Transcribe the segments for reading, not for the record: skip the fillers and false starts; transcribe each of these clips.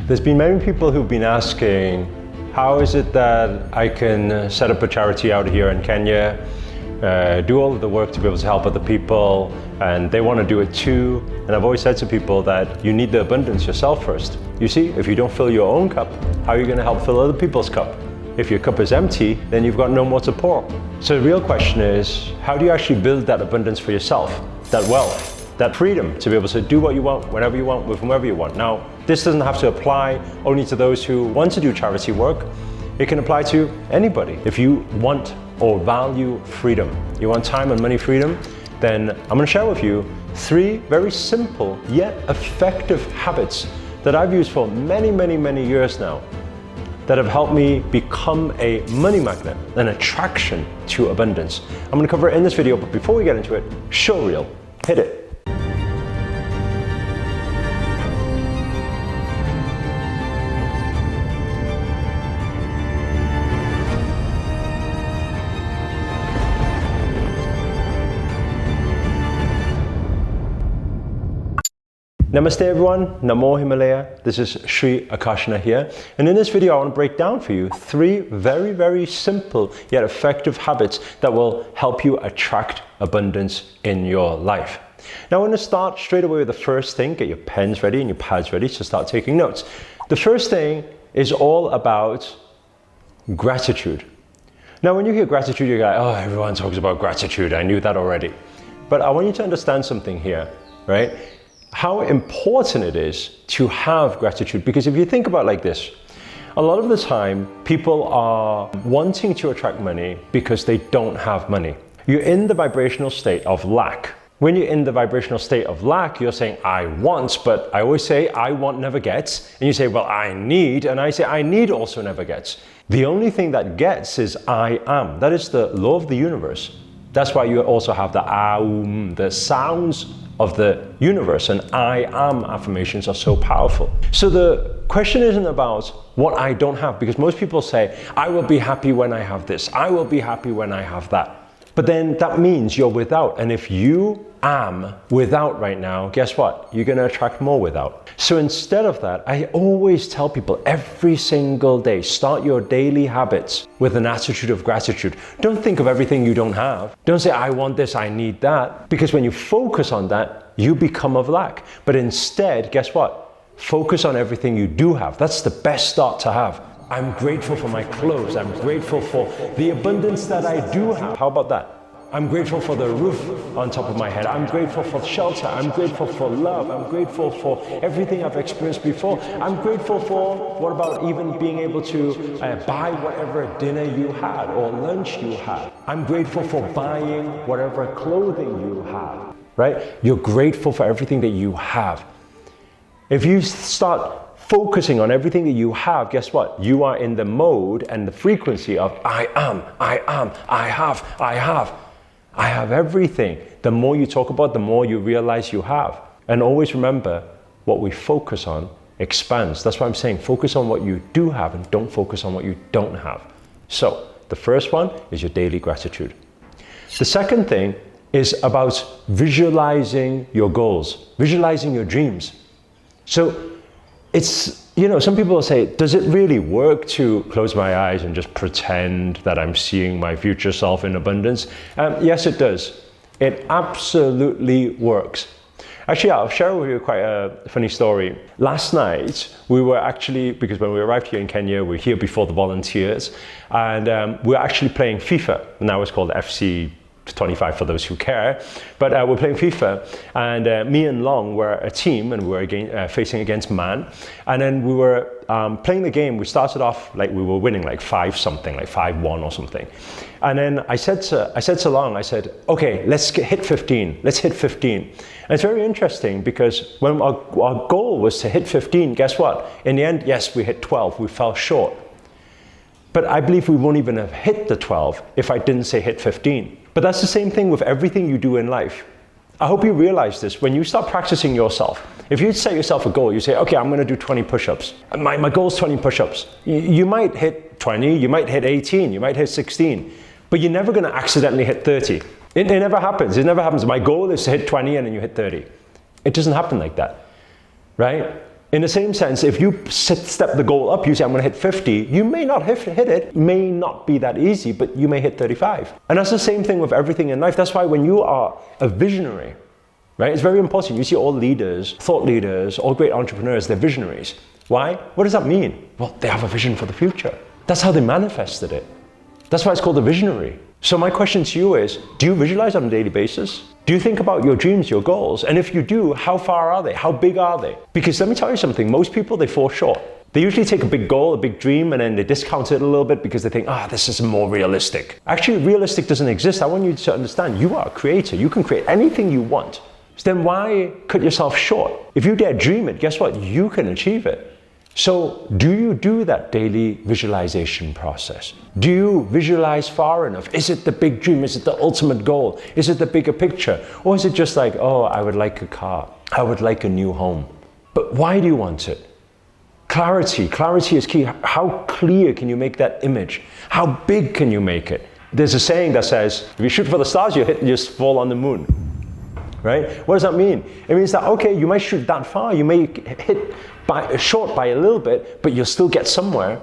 There's been many people who've been asking, how is it that I can set up a charity out here in Kenya, do all of the work to be able to help other people, and they want to do it too. And I've always said to people that you need the abundance yourself first. You see, if you don't fill your own cup, how are you going to help fill other people's cup? If your cup is empty, then you've got no more to pour. So the real question is, how do you actually build that abundance for yourself, that wealth, that freedom to be able to do what you want, whenever you want, with whomever you want? Now, this doesn't have to apply only to those who want to do charity work. It can apply to anybody. If you want or value freedom, you want time and money freedom, then I'm going to share with you 3 very simple yet effective habits that I've used for many, many, many years now that have helped me become a money magnet, an attraction to abundance. I'm going to cover it in this video, but before we get into it, show reel, hit it. Namaste everyone, Namo Himalaya. This is Sri Akarshana here. And in this video, I want to break down for you 3 very, very simple yet effective habits that will help you attract abundance in your life. Now, I'm going to start straight away with the first thing. Get your pens ready and your pads ready to start taking notes. The first thing is all about gratitude. Now, when you hear gratitude, you're like, oh, everyone talks about gratitude. I knew that already. But I want you to understand something here, right? How important it is to have gratitude. Because if you think about it like this, a lot of the time people are wanting to attract money because they don't have money. You're in the vibrational state of lack. When you're in the vibrational state of lack, you're saying, I want, but I always say, I want never gets. And you say, well, I need, and I say, I need also never gets. The only thing that gets is I am. That is the law of the universe. That's why you also have the aum, the sounds of the universe, and I am affirmations are so powerful. So the question isn't about what I don't have, because most people say, I will be happy when I have this, I will be happy when I have that. But then that means you're without, and if you am without right now, guess what? You're going to attract more without. So instead of that, I always tell people every single day, start your daily habits with an attitude of gratitude. Don't think of everything you don't have. Don't say, I want this, I need that. Because when you focus on that, you become of lack. But instead, guess what? Focus on everything you do have. That's the best start to have. I'm grateful for my clothes. I'm grateful for the abundance that I do have. How about that? I'm grateful for the roof on top of my head. I'm grateful for shelter. I'm grateful for love. I'm grateful for everything I've experienced before. I'm grateful for, what about even being able to buy whatever dinner you had or lunch you had. I'm grateful for buying whatever clothing you have, right? You're grateful for everything that you have. If you start focusing on everything that you have, guess what? You are in the mode and the frequency of I am, I have everything. The more you talk about, the more you realize you have. And always remember, what we focus on expands. That's why I'm saying focus on what you do have and don't focus on what you don't have. So the first one is your daily gratitude. The second thing is about visualizing your goals, visualizing your dreams. So it's, some people will say, does it really work to close my eyes and just pretend that I'm seeing my future self in abundance? Yes, it does. It absolutely works. Actually, I'll share with you quite a funny story. Last night, we were actually, because when we arrived here in Kenya, we were here before the volunteers, and we were actually playing FIFA. Now it's called FC 25 for those who care, but we're playing FIFA, and me and Long were a team, and we were facing against Man, and then we were playing the game. We started off like we were winning like 5-something, like 5-1 or something, and then I said to Long, I said, okay, let's hit 15, let's hit 15. And it's very interesting because when our goal was to hit 15, guess what? In the end, yes, we hit 12, we fell short. But I believe we won't even have hit the 12 if I didn't say hit 15. But that's the same thing with everything you do in life. I hope you realize this. When you start practicing yourself, if you set yourself a goal, you say, okay, I'm going to do 20 push-ups. My goal is 20 push-ups. You might hit 20, you might hit 18, you might hit 16, but you're never going to accidentally hit 30. It never happens. It never happens. My goal is to hit 20 and then you hit 30. It doesn't happen like that, right? In the same sense, if you step the goal up, you say, I'm going to hit 50, you may not hit it, may not be that easy, but you may hit 35. And that's the same thing with everything in life. That's why when you are a visionary, right, it's very important. You see all leaders, thought leaders, all great entrepreneurs, they're visionaries. Why? What does that mean? Well, they have a vision for the future. That's how they manifested it. That's why it's called a visionary. So my question to you is, do you visualize on a daily basis? Do you think about your dreams, your goals? And if you do, how far are they? How big are they? Because let me tell you something, most people, they fall short. They usually take a big goal, a big dream, and then they discount it a little bit because they think, this is more realistic. Actually, realistic doesn't exist. I want you to understand, you are a creator. You can create anything you want. So then why cut yourself short? If you dare dream it, guess what? You can achieve it. So do you do that daily visualization process? Do you visualize far enough? Is it the big dream? Is it the ultimate goal? Is it the bigger picture? Or is it just like, I would like a car. I would like a new home. But why do you want it? Clarity is key. How clear can you make that image? How big can you make it? There's a saying that says, if you shoot for the stars, you just fall on the moon. Right? What does that mean? It means that, okay, you might shoot that far, you may hit short by a little bit, but you'll still get somewhere.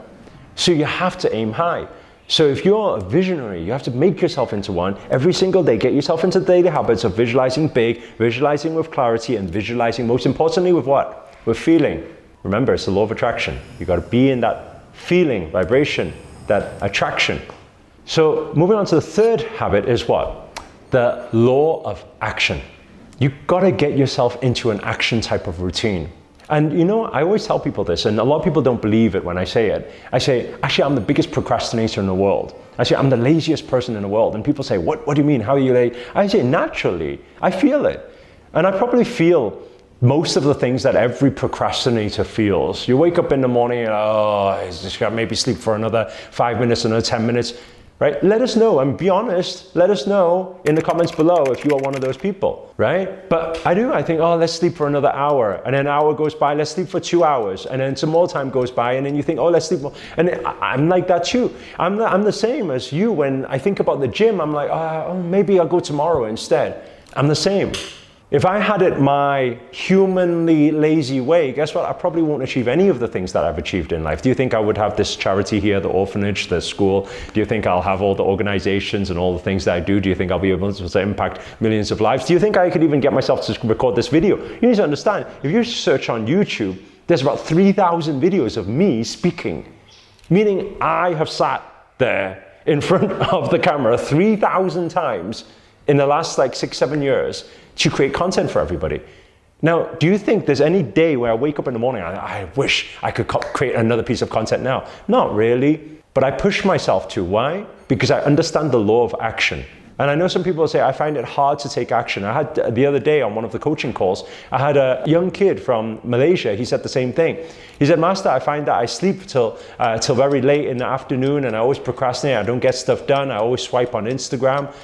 So you have to aim high. So if you're a visionary, you have to make yourself into one every single day. Get yourself into the daily habits of visualizing big, visualizing with clarity, and visualizing most importantly with what? With feeling. Remember, it's the law of attraction. You got to be in that feeling, vibration, that attraction. So moving on to the third habit is what? The law of action. You've got to get yourself into an action type of routine. And I always tell people this, and a lot of people don't believe it when I say it. I say, actually, I'm the biggest procrastinator in the world. I say, I'm the laziest person in the world. And people say, what do you mean? How are you late? I say, naturally, I feel it. And I probably feel most of the things that every procrastinator feels. You wake up in the morning and, I just got to maybe sleep for another 5 minutes, another 10 minutes. Right? Let us know, and be honest, let us know in the comments below if you are one of those people, right? But I think, let's sleep for another hour, and then an hour goes by, let's sleep for 2 hours, and then some more time goes by, and then you think, let's sleep more. And I'm like that too. I'm the same as you. When I think about the gym, I'm like, maybe I'll go tomorrow instead. I'm the same. If I had it my humanly lazy way, guess what? I probably won't achieve any of the things that I've achieved in life. Do you think I would have this charity here, the orphanage, the school? Do you think I'll have all the organizations and all the things that I do? Do you think I'll be able to impact millions of lives? Do you think I could even get myself to record this video? You need to understand, if you search on YouTube, there's about 3,000 videos of me speaking. Meaning I have sat there in front of the camera 3,000 times in the last 6-7 years to create content for everybody. Now, do you think there's any day where I wake up in the morning and I wish I could create another piece of content now? Not really, but I push myself to. Why? Because I understand the law of action. And I know some people say, I find it hard to take action. I had the other day on one of the coaching calls, I had a young kid from Malaysia. He said the same thing. He said, Master, I find that I sleep till very late in the afternoon, and I always procrastinate. I don't get stuff done. I always swipe on Instagram.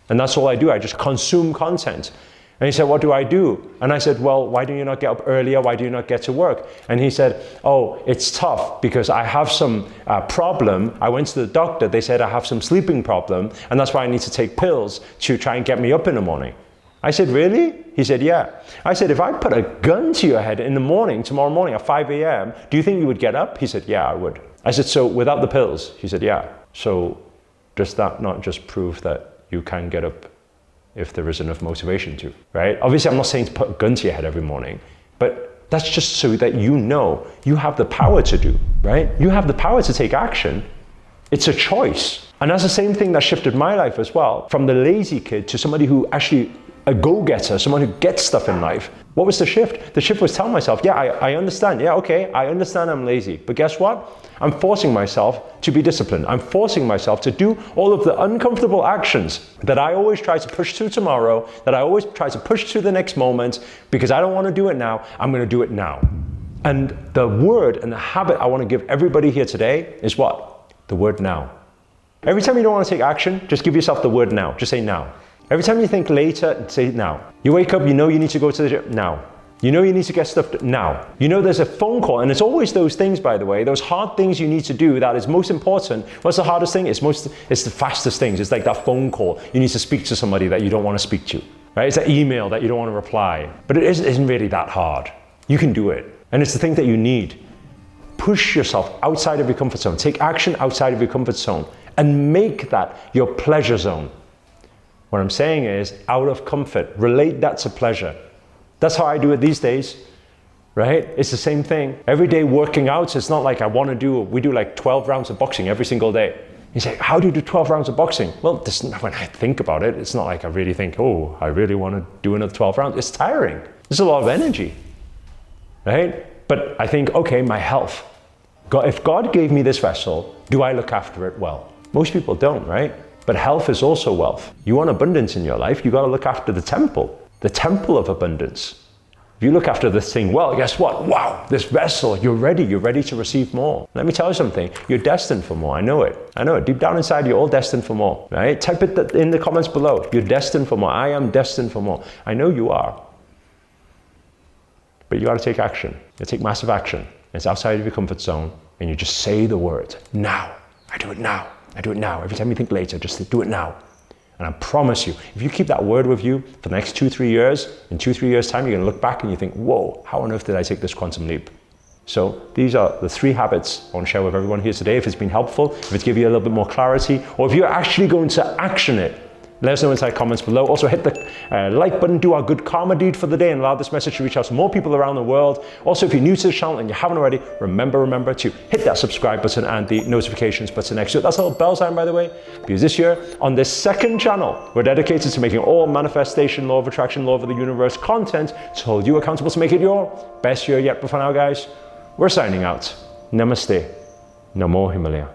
And that's all I do. I just consume content. And he said, what do I do? And I said, well, why do you not get up earlier? Why do you not get to work? And he said, it's tough because I have some problem. I went to the doctor. They said I have some sleeping problem. And that's why I need to take pills to try and get me up in the morning. I said, really? He said, yeah. I said, if I put a gun to your head in the morning, tomorrow morning at 5 a.m., do you think you would get up? He said, yeah, I would. I said, so without the pills? He said, yeah. So does that not just prove that you can get up if there is enough motivation to, right? Obviously, I'm not saying to put a gun to your head every morning, but that's just so that you know you have the power to do, right? You have the power to take action. It's a choice. And that's the same thing that shifted my life as well, from the lazy kid to somebody who actually, a go-getter, someone who gets stuff in life. What was the shift? The shift was telling myself, yeah, I understand. Yeah, okay, I understand I'm lazy. But guess what? I'm forcing myself to be disciplined. I'm forcing myself to do all of the uncomfortable actions that I always try to push to tomorrow, that I always try to push to the next moment, because I don't want to do it now. I'm going to do it now. And the word and the habit I want to give everybody here today is what? The word now. Every time you don't want to take action, just give yourself the word now. Just say now. Every time you think later, say now. You wake up, you know you need to go to the gym, now. You know you need to get stuff done, now. You know there's a phone call, and it's always those things, by the way, those hard things you need to do that is most important. What's the hardest thing? It's the fastest things. It's like that phone call. You need to speak to somebody that you don't want to speak to, right? It's that email that you don't want to reply. But it isn't really that hard. You can do it. And it's the thing that you need. Push yourself outside of your comfort zone. Take action outside of your comfort zone and make that your pleasure zone. What I'm saying is out of comfort. Relate that to pleasure. That's how I do it these days, right? It's the same thing. Every day working out, it's not like we do like 12 rounds of boxing every single day. You say, how do you do 12 rounds of boxing? Well, when I think about it, it's not like I really think, oh, I really want to do another 12 rounds. It's tiring. There's a lot of energy, right? But I think, okay, my health. If God gave me this vessel, do I look after it well? Most people don't, right? But health is also wealth. You want abundance in your life, you got to look after the temple of abundance. If you look after this thing well, guess what? Wow, this vessel, you're ready to receive more. Let me tell you something, you're destined for more. I know it. Deep down inside, you're all destined for more, right? Type it in the comments below. You're destined for more. I am destined for more. I know you are. But you got to take action. You take massive action. It's outside of your comfort zone, and you just say the word, now. I do it now. I do it now. Every time you think later, just do it now. And I promise you, if you keep that word with you for the next 2-3 years, in 2-3 years' time, you're going to look back and you think, whoa, how on earth did I take this quantum leap? So these are the 3 habits I want to share with everyone here today. If it's been helpful, if it's given you a little bit more clarity, or if you're actually going to action it, let us know inside comments below. Also hit the like button, do our good karma deed for the day and allow this message to reach out to more people around the world. Also, if you're new to the channel and you haven't already, remember to hit that subscribe button and the notifications button next to it. That's a little bell sign, by the way, because this year on this second channel, we're dedicated to making all manifestation, law of attraction, law of the universe content to hold you accountable to make it your best year yet. But for now, guys, we're signing out. Namaste. Namo Himalaya.